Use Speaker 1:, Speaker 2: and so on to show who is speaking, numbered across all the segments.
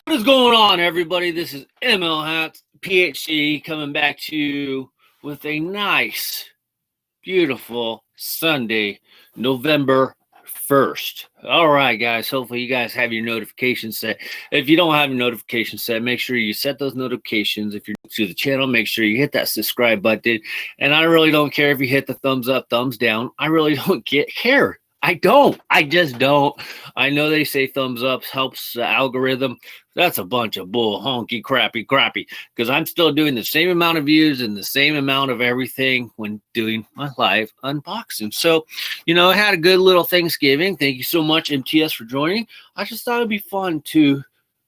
Speaker 1: What is going on, everybody? This is MLHatz, PHC, coming back to you with a nice, beautiful Sunday, November 1st. All right, guys. Hopefully, you guys have your notifications set. If you don't have your notifications set, make sure you set those notifications. If you're new to the channel, make sure you hit that subscribe button. And I really don't care if you hit the thumbs up, thumbs down. I really don't care. I just don't. I know they say thumbs up helps the algorithm. That's a bunch of bull, honky, crappy, because I'm still doing the same amount of views and the same amount of everything when doing my live unboxing. So, I had a good little Thanksgiving. Thank you so much, MTS, for joining. I just thought it'd be fun to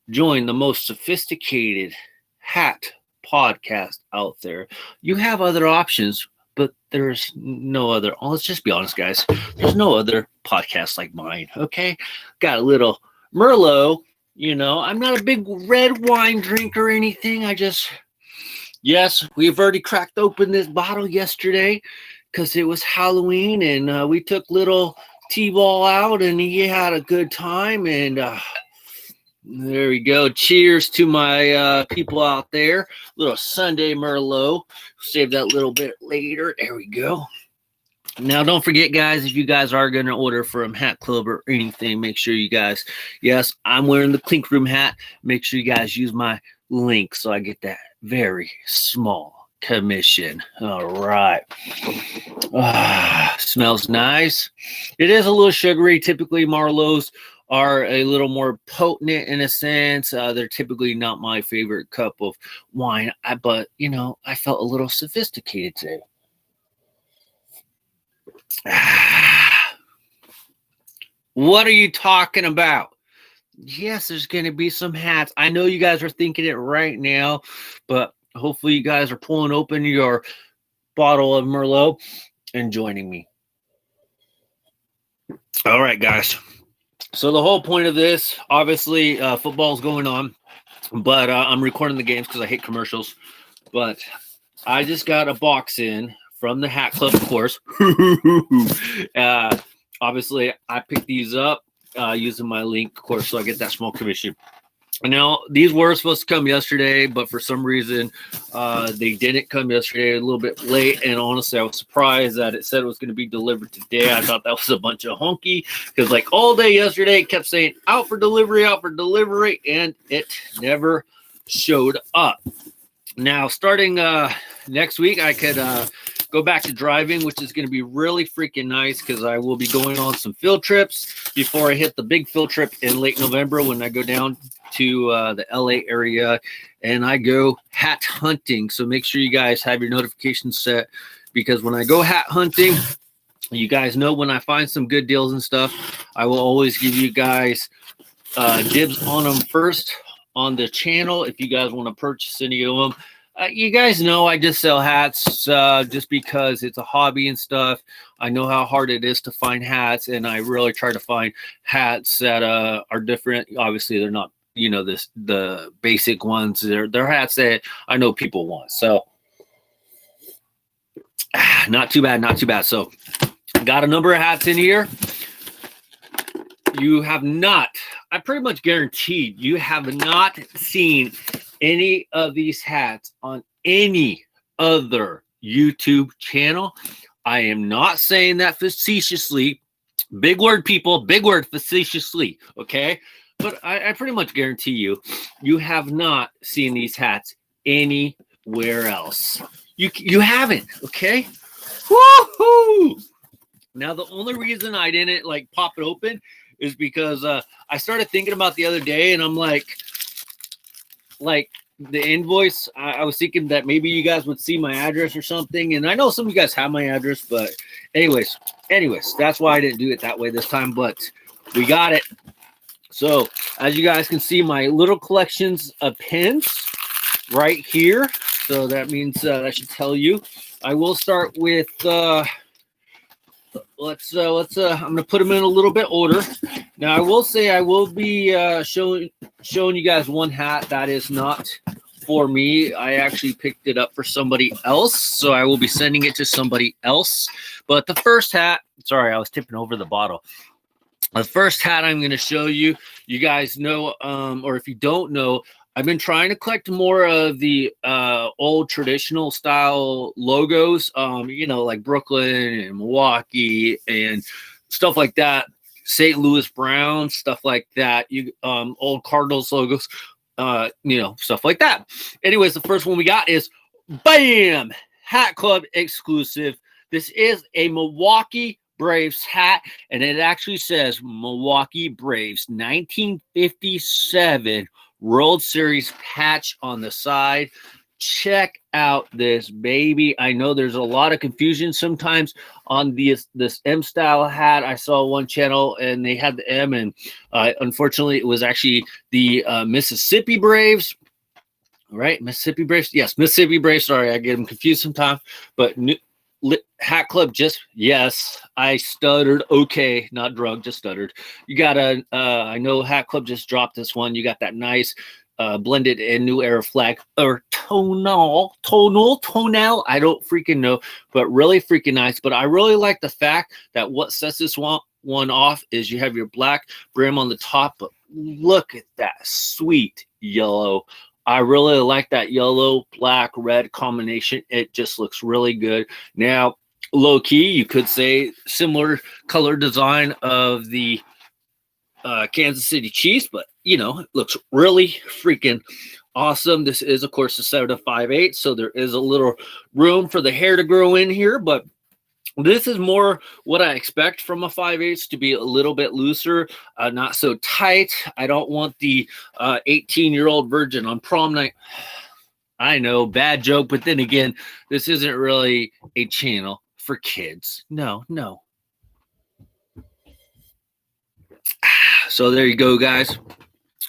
Speaker 1: join the most sophisticated hat podcast out there. You have other options, but there's no other. Oh, let's just be honest, guys. There's no other podcast like mine, okay? Got a little Merlot. I'm not a big red wine drinker or anything. Yes, we've already cracked open this bottle yesterday because it was Halloween, and we took little T-Ball out, and he had a good time, and there we go. Cheers to my people out there. Little Sunday Merlot. Save that little bit later. There we go. Now, don't forget, guys, if you guys are going to order from Hat Club or anything, make sure you guys, yes, I'm wearing the Clink Room hat. Make sure you guys use my link so I get that very small commission. All right. Smells nice. It is a little sugary. Typically, Merlots are a little more potent in a sense. They're typically not my favorite cup of wine, but, I felt a little sophisticated today. What are you talking about? Yes, there's going to be some hats. I know you guys are thinking it right now, but hopefully you guys are pulling open your bottle of Merlot and joining me. All right, guys. So the whole point of this, obviously, football's going on, but I'm recording the games because I hate commercials. But I just got a box in from the Hat Club, of course. Obviously, I picked these up using my link, of course, so I get that small commission. Now, these were supposed to come yesterday, but for some reason, they didn't come yesterday, a little bit late. And honestly, I was surprised that it said it was going to be delivered today. I thought that was a bunch of honky because, all day yesterday, it kept saying out for delivery, and it never showed up. Now, starting next week, I could go back to driving, which is going to be really freaking nice because I will be going on some field trips before I hit the big field trip in late November when I go down to the LA area and I go hat hunting. So make sure you guys have your notifications set because when I go hat hunting, you guys know when I find some good deals and stuff, I will always give you guys dibs on them first on the channel if you guys want to purchase any of them. You guys know I just sell hats just because it's a hobby and stuff. I know how hard it is to find hats, and I really try to find hats that are different. Obviously, they're not, the basic ones. They're hats that I know people want. So, not too bad. So, got a number of hats in here. You have not, I pretty much guaranteed you have not seen any of these hats on any other YouTube channel. I am not saying that facetiously. Big word, people. Big word, facetiously. Okay? But I pretty much guarantee you have not seen these hats anywhere else. You haven't. Okay? Woohoo! Now, the only reason I didn't pop it open is because I started thinking about the other day, and I'm like the invoice, I was thinking that maybe you guys would see my address or something. And I know some of you guys have my address, but anyways, that's why I didn't do it that way this time, but we got it. So as you guys can see, my little collections of pins right here. So that means I should tell you, I will start with, let's I'm going to put them in a little bit order. Now, I will say I will be showing you guys one hat that is not for me. I actually picked it up for somebody else, so I will be sending it to somebody else. But the first hat, sorry, I was tipping over the bottle. The first hat I'm going to show you, you guys know, or if you don't know, I've been trying to collect more of the old traditional style logos, like Brooklyn and Milwaukee and stuff like that. St. Louis Browns, stuff like that. You old Cardinals logos, stuff like that. Anyways, the first one we got is BAM! Hat Club exclusive. This is a Milwaukee Braves hat, and it actually says Milwaukee Braves 1957 World Series patch on the side. Check out this baby. I know there's a lot of confusion sometimes on this M style hat. I saw one channel and they had the M, and unfortunately it was actually the Mississippi Braves. Right? Mississippi Braves. Yes, Mississippi Braves. Sorry, I get them confused sometimes. But Hat Club, yes, I stuttered. Okay, not drunk, just stuttered. You got I know Hat Club just dropped this one. You got that nice blended in new era flag or tonal. I don't freaking know, but really freaking nice. But I really like the fact that what sets this one off is you have your black brim on the top, but look at that sweet yellow. I really like that yellow, black, red combination. It just looks really good. Now, low key, you could say similar color design of the Kansas City Chiefs, but it looks really freaking awesome. This is, of course, a 7 5/8, so there is a little room for the hair to grow in here, but this is more what I expect from a 5/8 to be a little bit looser, not so tight. I don't want the 18-year-old virgin on prom night. I know, bad joke, but then again, this isn't really a channel for kids. No. So there you go, guys.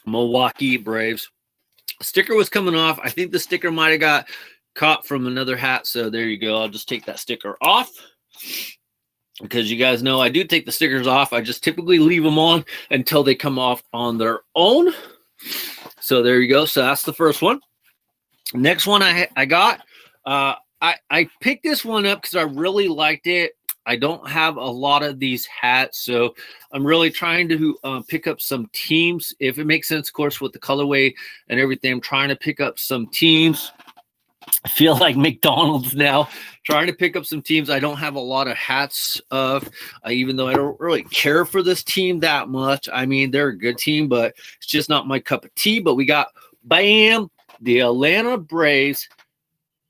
Speaker 1: Milwaukee Braves. Sticker was coming off. I think the sticker might have got caught from another hat, so there you go. I'll just take that sticker off. Because you guys know I do take the stickers off. I just typically leave them on until they come off on their own. So there you go. So that's the first one. Next one I got. I picked this one up because I really liked it. I don't have a lot of these hats, so I'm really trying to pick up some teams. If it makes sense, of course, with the colorway and everything, I'm trying to pick up some teams. I feel like McDonald's now, trying to pick up some teams I don't have a lot of hats of, even though I don't really care for this team that much. I mean, they're a good team, but it's just not my cup of tea. But we got, BAM, the Atlanta Braves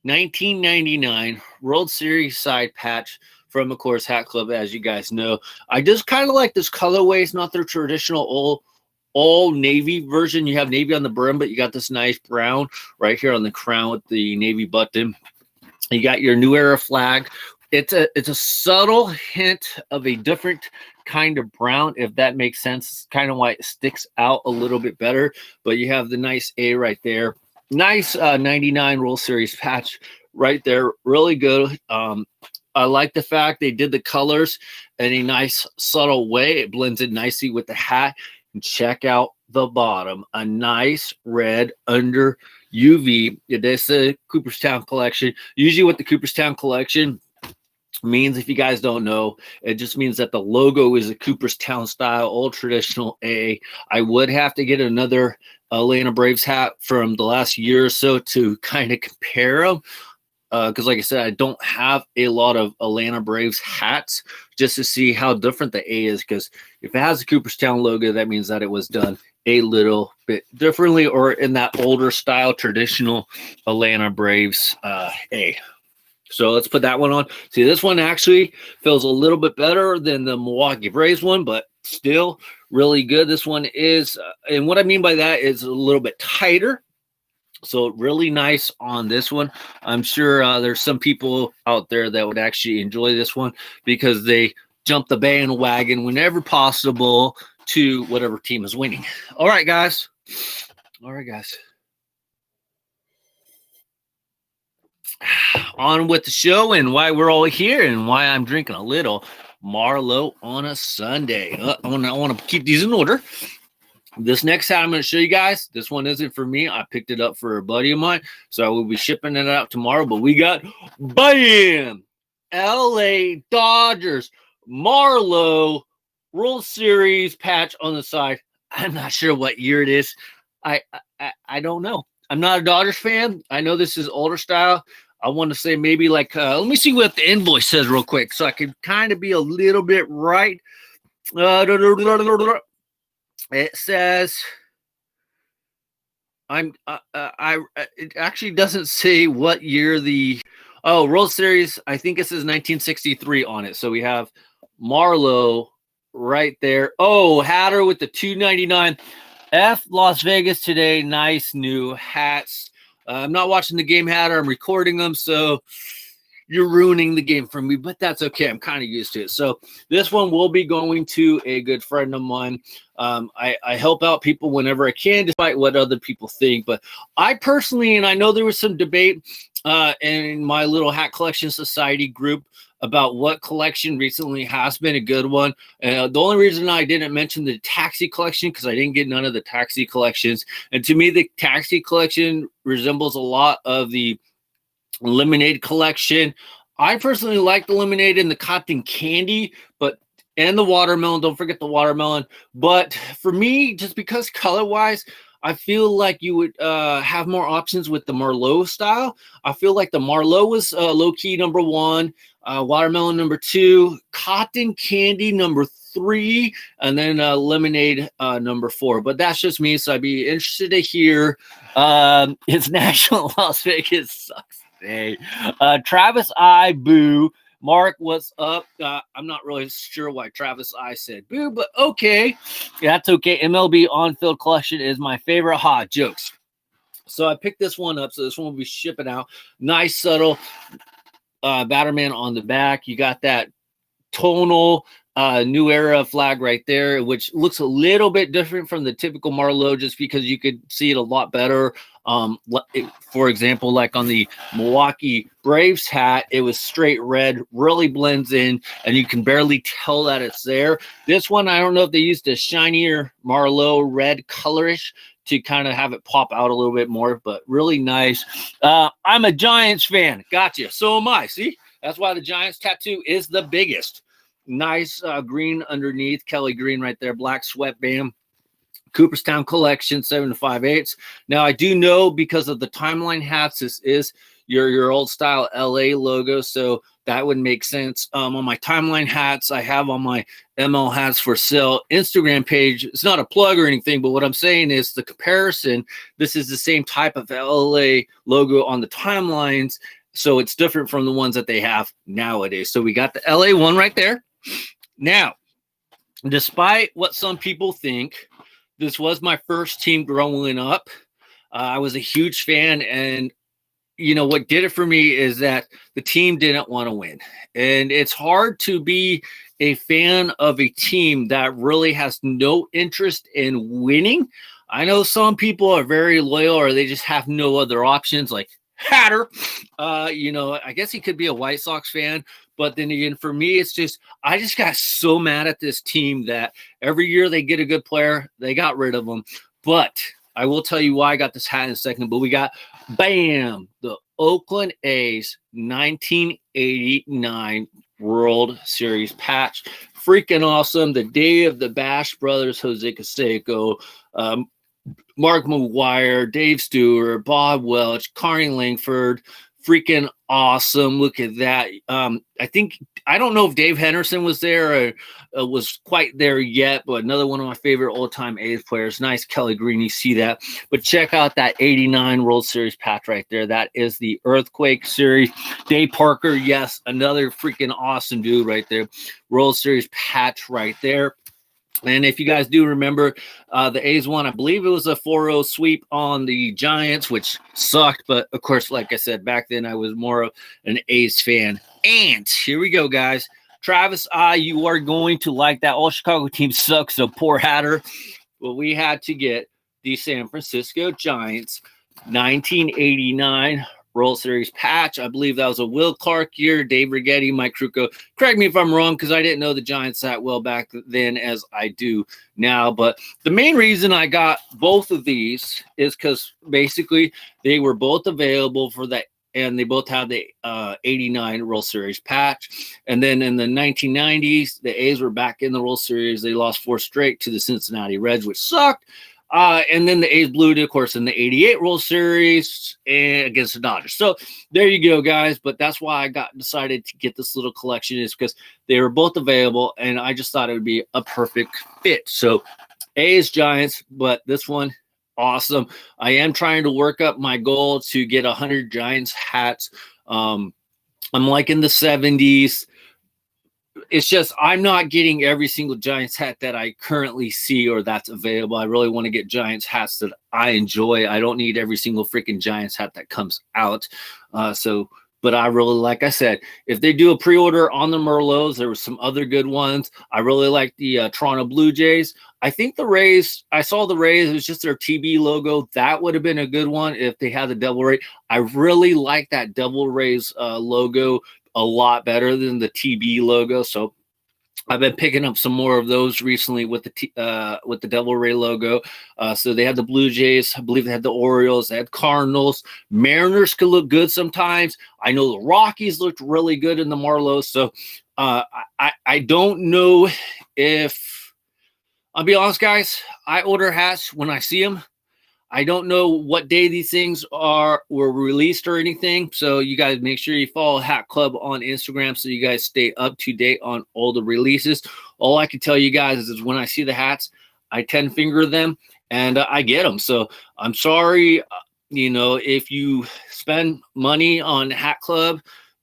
Speaker 1: 1999 World Series side patch from, of course, Hat Club, as you guys know. I just kind of like this colorway. It's not their traditional all navy version. You have navy on the brim, but you got this nice brown right here on the crown with the navy button. You got your new era flag. It's a subtle hint of a different kind of brown, if that makes sense. It's kind of why it sticks out a little bit better, but you have the nice A right there. Nice 99 World Series patch right there. Really good. I like the fact they did the colors in a nice subtle way. It blends in nicely with the hat. And check out the bottom, a nice red under UV. It is a Cooperstown collection. Usually what the Cooperstown collection means, if you guys don't know, it just means that the logo is a Cooperstown style, old traditional A. I would have to get another Atlanta Braves hat from the last year or so to kind of compare them. Because like I said, I don't have a lot of Atlanta Braves hats just to see how different the A is. Because if it has a Cooperstown logo, that means that it was done a little bit differently or in that older style, traditional Atlanta Braves A. So let's put that one on. See, this one actually feels a little bit better than the Milwaukee Braves one, but still really good. This one is, and what I mean by that is a little bit tighter. So really nice on this one. I'm sure there's some people out there that would actually enjoy this one because they jump the bandwagon whenever possible to whatever team is winning. All right, guys. On with the show and why we're all here and why I'm drinking a little Merlot on a Sunday. I want to keep these in order. This next hat I'm going to show you guys, this one isn't for me. I picked it up for a buddy of mine, so I will be shipping it out tomorrow. But we got BAM! LA Dodgers Merlot World Series patch on the side. I'm not sure what year it is. I don't know. I'm not a Dodgers fan. I know this is older style. I want to say maybe like let me see what the invoice says real quick so I can kind of be a little bit right. It says it actually doesn't say what year the World Series. I think it says 1963 on it. So we have Marlowe right there. Oh, Hatter with the 299. F Las Vegas today. Nice new hats. I'm not watching the game, Hatter. I'm recording them, so you're ruining the game for me, but that's okay. I'm kind of used to it. So this one will be going to a good friend of mine. I help out people whenever I can, despite what other people think. But I personally, and I know there was some debate in my little hat collection society group about what collection recently has been a good one. The only reason I didn't mention the taxi collection because I didn't get none of the taxi collections. And to me, the taxi collection resembles a lot of the lemonade collection. I personally like the lemonade and the cotton candy, and the watermelon. Don't forget the watermelon. But for me, just because color-wise, I feel like you would have more options with the Merlot style. I feel like the Merlot was low-key number 1, watermelon number 2, cotton candy number 3, and then lemonade number 4. But that's just me, so I'd be interested to hear. It's National Las Vegas sucks. Hey, Travis I boo. Mark, what's up? I'm not really sure why Travis I said boo, but okay. Yeah, that's okay. MLB on-field collection is my favorite. Hot jokes. So I picked this one up. So this one will be shipping out. Nice, subtle Batterman on the back. You got that tonal new era flag right there, which looks a little bit different from the typical Marlowe just because you could see it a lot better. For example, like on the Milwaukee Braves hat, it was straight red, really blends in, and you can barely tell that it's there. This one, I don't know if they used a shinier Marlowe red colorish to kind of have it pop out a little bit more, but really nice. I'm a Giants fan. Gotcha. So am I. See, that's why the Giants tattoo is the biggest. Nice green underneath, Kelly green right there, black sweatband. Cooperstown collection, 7 5/8. Now I do know because of the timeline hats, this is your old style LA logo, so that would make sense. On my timeline hats, I have on my MLHatz for sale Instagram page. It's not a plug or anything, but what I'm saying is the comparison. This is the same type of LA logo on the timelines, so it's different from the ones that they have nowadays. So we got the LA one right there. Now, despite what some people think, this was my first team growing up. I was a huge fan, and you know what did it for me is that the team didn't want to win. And it's hard to be a fan of a team that really has no interest in winning. I know some people are very loyal or they just have no other options, like Hatter. I guess he could be a White Sox fan. But then again, for me, it's just I just got so mad at this team that every year they get a good player, they got rid of them. But I will tell you why I got this hat in a second. But we got, bam, the Oakland A's 1989 World Series patch. Freaking awesome. The day of the Bash brothers, Jose Canseco, Mark McGuire, Dave Stewart, Bob Welch, Carney Langford. Freaking awesome. Look at that. I don't know if Dave Henderson was there or was quite there yet, but another one of my favorite old-time A's players. Nice Kelly Green. You see that. But check out that 89 World Series patch right there. That is the Earthquake Series. Dave Parker, yes, another freaking awesome dude right there. World Series patch right there. And if you guys do remember, the A's won, I believe it was a 4-0 sweep on the Giants, which sucked. But, of course, like I said, back then I was more of an A's fan. And here we go, guys. Travis, you are going to like that. All Chicago teams suck, so poor Hatter. Well, we had to get the San Francisco Giants 1989 World Series patch. I believe that was a Will Clark year. Dave Righetti, Mike Kruko. Correct me if I'm wrong, because I didn't know the Giants that well back then as I do now. But the main reason I got both of these is because basically they were both available for that and they both have the 89 World Series patch. And then in the 1990s, the A's were back in the World Series. They lost 4 straight to the Cincinnati Reds, which sucked. And then the A's blew it, of course, in the 88 World Series and against the Dodgers. So there you go, guys. But that's why I decided to get this little collection, is because they were both available, and I just thought it would be a perfect fit. So A's, Giants, but this one, awesome. I am trying to work up my goal to get 100 Giants hats. I'm like in the 70s. It's just I'm not getting every single Giants hat that I currently see or that's available. I really want to get Giants hats that I enjoy. I don't need every single freaking Giants hat that comes out. But I really, like I said, if they do a pre-order on the Merlots, there were some other good ones. I really like the Toronto Blue Jays. I think the Rays, I saw the Rays, it was just their TB logo. That would have been a good one if they had the Devil Ray. I really like that Devil Rays logo a lot better than the TB logo. So I've been picking up some more of those recently with the Devil Ray logo. So they had the Blue Jays. I believe they had the Orioles. They had Cardinals. Mariners could look good sometimes. I know the Rockies looked really good in the Marlows. So I don't know if, I'll be honest, guys, I order hats when I see them. I don't know what day these things were released or anything. So you guys make sure you follow Hat Club on Instagram so you guys stay up to date on all the releases. All I can tell you guys is when I see the hats, I 10 finger them and I get them. So I'm sorry, if you spend money on Hat Club,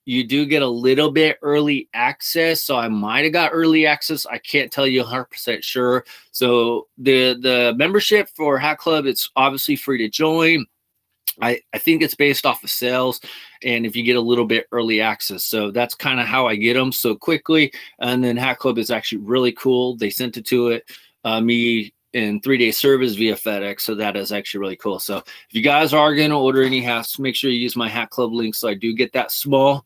Speaker 1: you do get a little bit early access. So I might have got early access. I can't tell you 100% sure. So the membership for Hat Club, it's obviously free to join. I think it's based off of sales, and if you get a little bit early access. So that's kind of how I get them so quickly. And then Hat Club is actually really cool. They sent it to me in 3-day service via FedEx. So that is actually really cool. So if you guys are going to order any hats, make sure you use my Hat Club link so I do get that small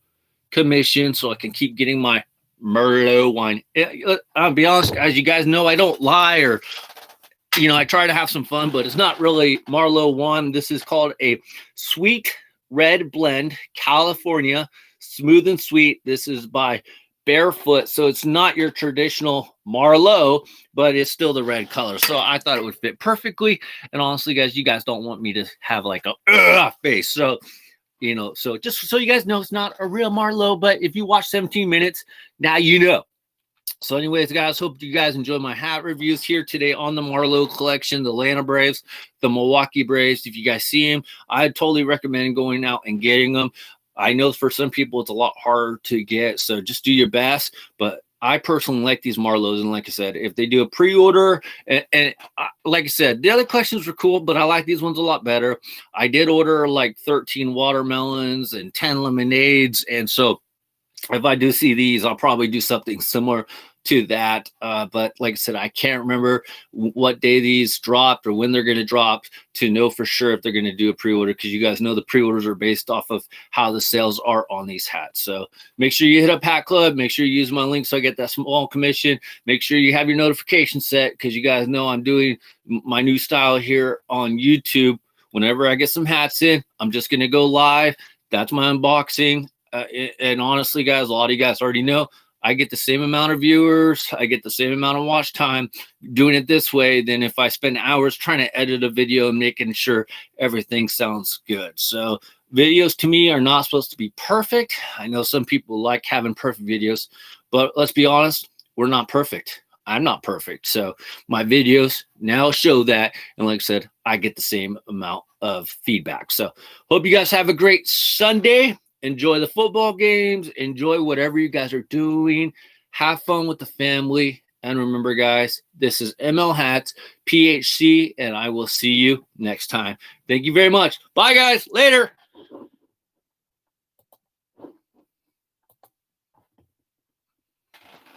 Speaker 1: commission so I can keep getting my Merlot wine. I'll be honest, as you guys know, I don't lie, or I try to have some fun, but it's not really Merlot wine. This is called a sweet red blend, California, smooth and sweet. This is by Barefoot, so it's not your traditional Merlot, but it's still the red color. So I thought it would fit perfectly. And honestly, guys, you guys don't want me to have like a face. So so just so you guys know, it's not a real Merlot, but if you watch 17 minutes, now you know. So anyways, guys, hope you guys enjoy my hat reviews here today on the Merlot collection, the Atlanta Braves, the Milwaukee Braves. If you guys see them, I totally recommend going out and getting them. I know for some people it's a lot harder to get, so just do your best. But I personally like these Merlots, and like I said, if they do a pre-order, and like I said, the other collections were cool, but I like these ones a lot better. I did order like 13 watermelons and 10 lemonades, and so if I do see these, I'll probably do something similar to that. But like I said, I can't remember what day these dropped or when they're going to drop to know for sure if they're going to do a pre-order, because you guys know the pre-orders are based off of how the sales are on these hats. So make sure you hit up Hat Club. Make sure you use my link so I get that small commission. Make sure you have your notification set, because you guys know I'm doing my new style here on YouTube. Whenever I get some hats in, I'm just going to go live. That's my unboxing. And honestly, guys, a lot of you guys already know I get the same amount of viewers. I get the same amount of watch time doing it this way than if I spend hours trying to edit a video and making sure everything sounds good. So videos to me are not supposed to be perfect. I know some people like having perfect videos, but let's be honest, we're not perfect. I'm not perfect. So my videos now show that. And like I said, I get the same amount of feedback. So hope you guys have a great Sunday. Enjoy the football games. Enjoy whatever you guys are doing. Have fun with the family. And remember, guys, this is MLHatz, PHC, and I will see you next time. Thank you very much. Bye, guys. Later.